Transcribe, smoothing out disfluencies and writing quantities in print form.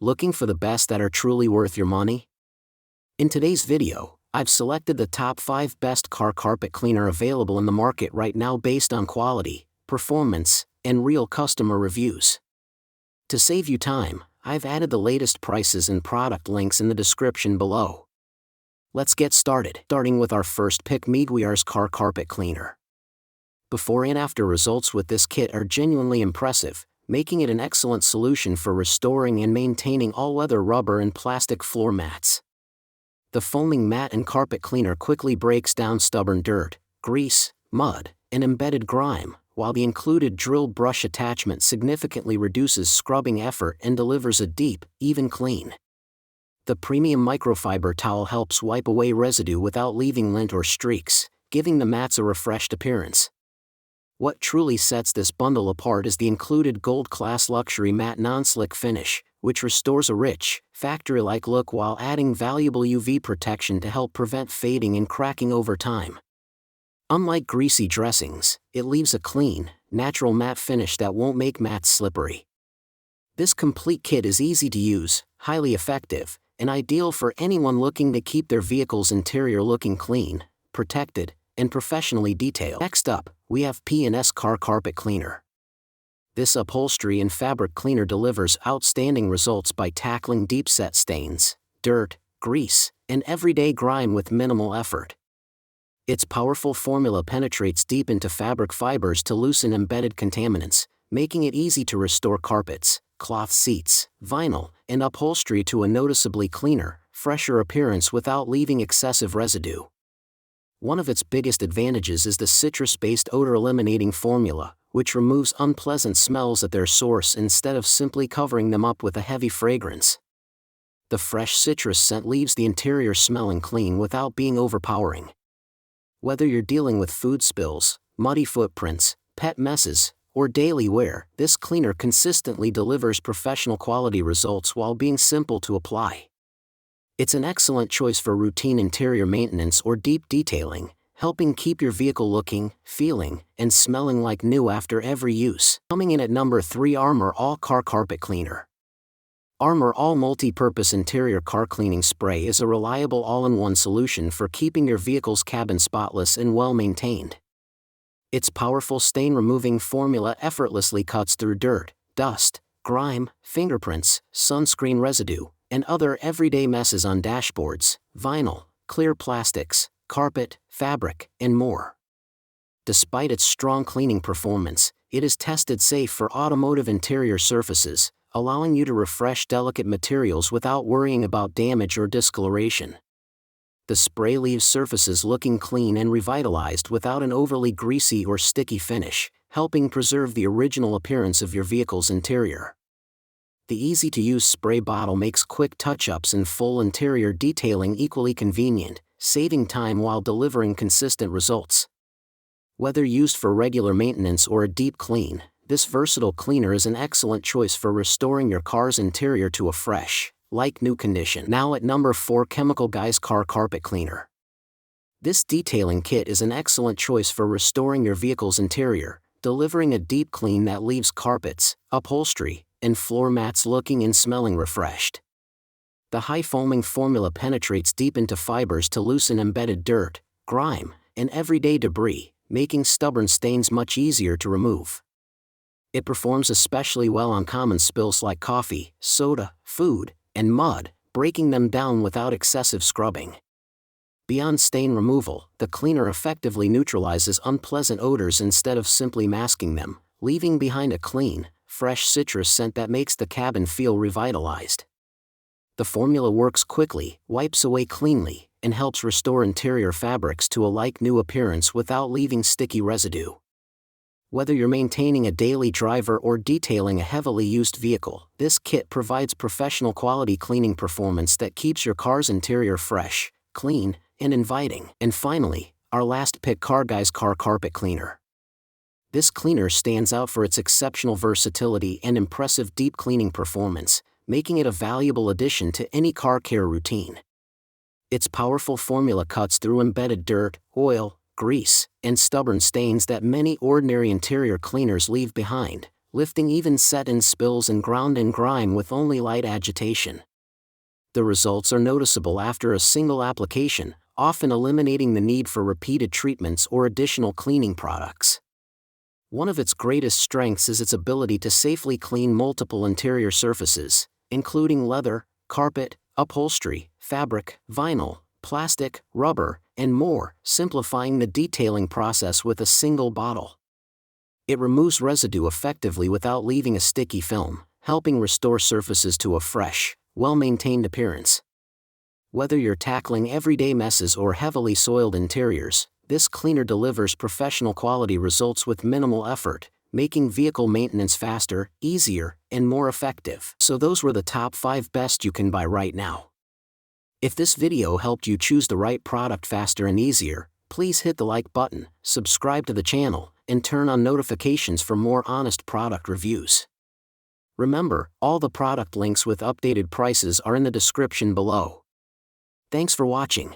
Looking for the best that are truly worth your money? In today's video, I've selected the top 5 best car carpet cleaner available in the market right now based on quality, performance, and real customer reviews. To save you time, I've added the latest prices and product links in the description below. Let's get started, starting with our first pick, Meguiar's Car Carpet Cleaner. Before and after results with this kit are genuinely impressive, making it an excellent solution for restoring and maintaining all-weather rubber and plastic floor mats. The foaming mat and carpet cleaner quickly breaks down stubborn dirt, grease, mud, and embedded grime, while the included drill brush attachment significantly reduces scrubbing effort and delivers a deep, even clean. The premium microfiber towel helps wipe away residue without leaving lint or streaks, giving the mats a refreshed appearance. What truly sets this bundle apart is the included gold-class luxury matte non-slick finish, which restores a rich, factory-like look while adding valuable UV protection to help prevent fading and cracking over time. Unlike greasy dressings, it leaves a clean, natural matte finish that won't make mats slippery. This complete kit is easy to use, highly effective, and ideal for anyone looking to keep their vehicle's interior looking clean, protected, and professionally detailed. Next up, we have P&S Car Carpet Cleaner. This upholstery and fabric cleaner delivers outstanding results by tackling deep-set stains, dirt, grease, and everyday grime with minimal effort. Its powerful formula penetrates deep into fabric fibers to loosen embedded contaminants, making it easy to restore carpets, cloth seats, vinyl, and upholstery to a noticeably cleaner, fresher appearance without leaving excessive residue. One of its biggest advantages is the citrus-based odor-eliminating formula, which removes unpleasant smells at their source instead of simply covering them up with a heavy fragrance. The fresh citrus scent leaves the interior smelling clean without being overpowering. Whether you're dealing with food spills, muddy footprints, pet messes, or daily wear, this cleaner consistently delivers professional quality results while being simple to apply. It's an excellent choice for routine interior maintenance or deep detailing, helping keep your vehicle looking, feeling, and smelling like new after every use. Coming in at number 3, Armor All Car Carpet Cleaner. Armor All Multi-Purpose Interior Car Cleaning Spray is a reliable all-in-one solution for keeping your vehicle's cabin spotless and well-maintained. Its powerful stain-removing formula effortlessly cuts through dirt, dust, grime, fingerprints, sunscreen residue, and other everyday messes on dashboards, vinyl, clear plastics, carpet, fabric, and more. Despite its strong cleaning performance, it is tested safe for automotive interior surfaces, allowing you to refresh delicate materials without worrying about damage or discoloration. The spray leaves surfaces looking clean and revitalized without an overly greasy or sticky finish, helping preserve the original appearance of your vehicle's interior. The easy-to-use spray bottle makes quick touch-ups and full interior detailing equally convenient, saving time while delivering consistent results. Whether used for regular maintenance or a deep clean, this versatile cleaner is an excellent choice for restoring your car's interior to a fresh, like-new condition. Now at number 4, Chemical Guy's Car Carpet Cleaner. This detailing kit is an excellent choice for restoring your vehicle's interior, delivering a deep clean that leaves carpets, upholstery, and floor mats looking and smelling refreshed. The high-foaming formula penetrates deep into fibers to loosen embedded dirt, grime, and everyday debris, making stubborn stains much easier to remove. It performs especially well on common spills like coffee, soda, food, and mud, breaking them down without excessive scrubbing. Beyond stain removal, the cleaner effectively neutralizes unpleasant odors instead of simply masking them, leaving behind a clean, fresh citrus scent that makes the cabin feel revitalized. The formula works quickly, wipes away cleanly, and helps restore interior fabrics to a like-new appearance without leaving sticky residue. Whether you're maintaining a daily driver or detailing a heavily used vehicle, this kit provides professional quality cleaning performance that keeps your car's interior fresh, clean, and inviting. And finally, our last pick, Car Guy's Car Carpet Cleaner. This cleaner stands out for its exceptional versatility and impressive deep cleaning performance, making it a valuable addition to any car care routine. Its powerful formula cuts through embedded dirt, oil, grease, and stubborn stains that many ordinary interior cleaners leave behind, lifting even set-in spills and ground-in grime with only light agitation. The results are noticeable after a single application, often eliminating the need for repeated treatments or additional cleaning products. One of its greatest strengths is its ability to safely clean multiple interior surfaces, including leather, carpet, upholstery, fabric, vinyl, plastic, rubber, and more, simplifying the detailing process with a single bottle. It removes residue effectively without leaving a sticky film, helping restore surfaces to a fresh, well-maintained appearance. Whether you're tackling everyday messes or heavily soiled interiors, this cleaner delivers professional quality results with minimal effort, making vehicle maintenance faster, easier, and more effective. So those were the top 5 best you can buy right now. If this video helped you choose the right product faster and easier, please hit the like button, subscribe to the channel, and turn on notifications for more honest product reviews. Remember, all the product links with updated prices are in the description below. Thanks for watching.